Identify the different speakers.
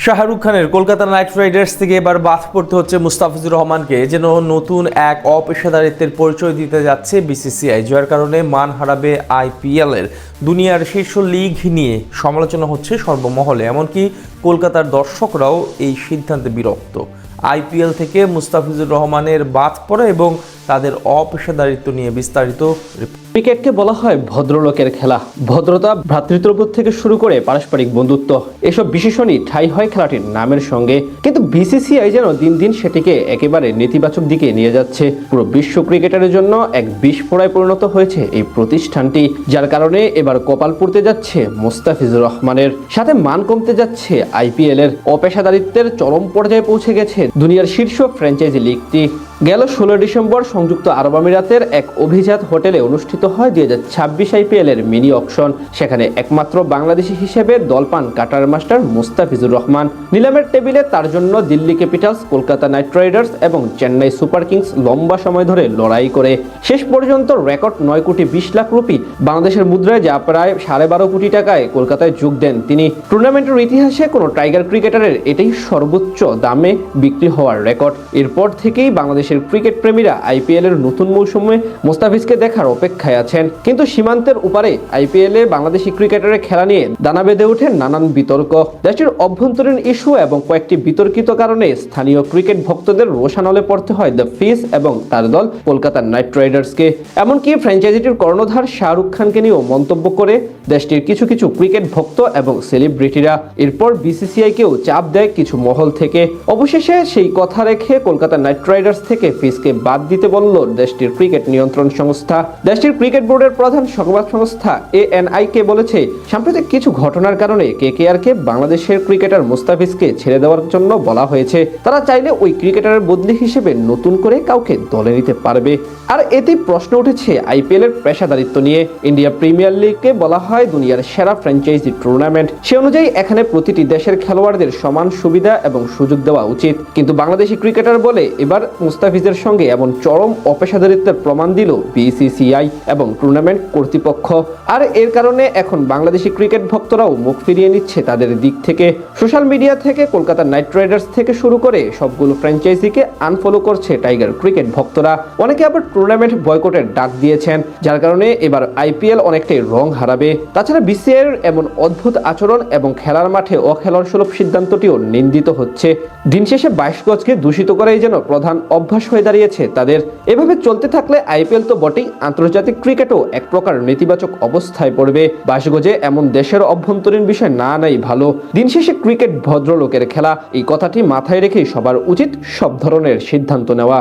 Speaker 1: শাহরুখ খানের Kolkata night Riders থেকে এবার বাদ পড়তে হচ্ছে মুস্তাফিজুর রহমানকে, যেন নতুন এক অপেশাদারিত্বের পরিচয় দিতে যাচ্ছে বিসিসিআই, যার কারণে মান হারাবে আইপিএল এর। দুনিয়ার শীর্ষ লিগ নিয়ে সমালোচনা হচ্ছে সর্বমহলে, এমনকি কলকাতার দর্শকরাও এই সিদ্ধান্তে বিরক্ত। আইপিএল থেকে মুস্তাফিজুর রহমানের বাদ পড়া এবং তাদের অপেশাদারিত্ব নিয়ে বিস্তারিত।
Speaker 2: ক্রিকেটকে বলা হয় ভদ্রলোকের খেলা। ভদ্রতা, ভ্রাতৃত্ববোধ থেকে শুরু করে পারস্পরিক বন্ধুত্ব, এসব বিশেষণই ঠাঁই হয় খেলাটির নামের সঙ্গে। কিন্তু বিসিসিআই যেন দিন দিন সেটিকে একেবারে নেতিবাচক দিকে নিয়ে যাচ্ছে। পুরো বিশ্ব ক্রিকেটারের জন্য এক বিস্ফোরায় পরিণত হয়েছে এই প্রতিষ্ঠানটি, যার কারণে এবার কপাল পুড়তে যাচ্ছে মুস্তাফিজুর রহমানের, সাথে মান কমতে যাচ্ছে আইপিএল এর। অপেশাদারিত্বের চরম পর্যায়ে পৌঁছে গেছে দুনিয়ার শীর্ষ ফ্র্যাঞ্চাইজি লিগটি। গেল 16 ডিসেম্বর সংযুক্ত আরব আমিরাতের এক অভিজাত হোটেলে অনুষ্ঠিত হয় 2026 আইপিএল এর মিনি অকশন। সেখানে একমাত্র বাংলাদেশি হিসেবে দল পান কাটার মাস্টার মুস্তাফিজুর রহমান। নিলামের টেবিলে তার জন্য Delhi Capitals, Kolkata night Riders এবং চেন্নাই সুপার কিংস লম্বা সময় ধরে লড়াই করে শেষ পর্যন্ত রেকর্ড 9 কোটি 20 লাখ রুপি, বাংলাদেশের মুদ্রায় যা প্রায় 12.5 কোটি টাকায় কলকাতায় যোগ দেন তিনি। টুর্নামেন্টের ইতিহাসে কোনো টাইগার ক্রিকেটারের এটাই সর্বোচ্চ দামে বিক্রি হওয়ার রেকর্ড। এরপর থেকেই বাংলাদেশের ক্রিকেট প্রেমীরা আইপিএল এর নতুন মৌসুমে মুস্তাফিজকে দেখার অপেক্ষায় আছেন। কিন্তু সীমান্তের উপারে আইপিএল এ বাংলাদেশি ক্রিকেটারের খেলা নিয়ে দানা বেঁধে ওঠে নানান বিতর্ক। দেশের অভ্যন্তরীণ ইস্যু এবং কয়েকটি বিতর্কিত কারণে স্থানীয় ক্রিকেট ভক্তদের রোষানলে পড়তে হয় দ্য ফিস এবং তার দল কলকাতা নাইট রাইডার্সকে। এমনকি ফ্র্যাঞ্চাইজিটির কর্ণধার শাহরুখ খানকে নিয়েও মন্তব্য করে দেশটির কিছু কিছু ক্রিকেট ভক্ত এবং সেলিব্রিটিরা। এরপর বিসিসিআইকেও চাপ দেয় কিছু মহল থেকে। অবশেষে সেই কথা রেখে কলকাতা নাইট রাইডার্স থেকে ফিসকে বাদ দিতে বলল দেশটির ক্রিকেট নিয়ন্ত্রণ সংস্থা। দেশটির ক্রিকেট বোর্ডের প্রধান সংবাদ সংস্থা এএনআই-কে বলেছে, সাম্প্রতিক কিছু ঘটনার কারণে কেকেআরকে বাংলাদেশের ক্রিকেটার মুস্তাফিজকে ছেড়ে দেওয়ার জন্য বলা হয়েছে। তারা চাইলে ওই ক্রিকেটারের বদলি হিসেবে নতুন করে কাউকে দলে নিতে পারবে। আর এতেই প্রশ্ন উঠেছে আইপিএল এর পেশাদারিত্ব নিয়ে। ইন্ডিয়া প্রিমিয়ার লিগকে বলা হয় দুনিয়ার সেরা ফ্র্যাঞ্চাইজি টুর্নামেন্ট। সে অনুযায়ী এখানে প্রতিটি দেশের খেলোয়াড়দের সমান সুবিধা এবং সুযোগ দেওয়া উচিত। কিন্তু বাংলাদেশি ক্রিকেটার বলে এবার মুস্তাফিজের সঙ্গে এমন চরম অপেশাদারিত্বের প্রমাণ দিল বিসিসিআই এবং টুর্নামেন্ট কর্তৃপক্ষ। আর এর কারণে এখন বাংলাদেশি ক্রিকেট ভক্তরাও মুখ ফিরিয়ে নিচ্ছে তাদের দিক থেকে। সোশ্যাল মিডিয়া থেকে কলকাতা নাইট রাইডার্স থেকে শুরু করে সবগুলো ফ্র্যাঞ্চাইজিকে আনফলো করছে টাইগার ক্রিকেট ভক্তরা। অনেকে আবার টুর্নামেন্ট বয়কটের ডাক দিয়েছেন, যার কারণে এবার আইপিএল অনেকটাই রং হারাবে। তাছাড়া বিসিসিআইয়ের এমন অদ্ভুত আচরণ এবং খেলার মাঠে অখেলার সুলভ সিদ্ধান্তটিও নিন্দিত হচ্ছে। দিন শেষে 22 গজকে দূষিত করাই যেন প্রধান অভ্যাস হয়ে দাঁড়িয়েছে তাদের। এভাবে চলতে থাকলে আইপিএল তো বটেই, আন্তর্জাতিক ক্রিকেটও এক প্রকার নেতিবাচক অবস্থায় পড়বে। 22 গজে এমন দেশের অভ্যন্তরীণ বিষয় না নাই ভালো। দিন শেষে ক্রিকেট ভদ্রলোকের খেলা, এই কথাটি মাথায় রেখেই সবার উচিত সব ধরনের সিদ্ধান্ত নেওয়া।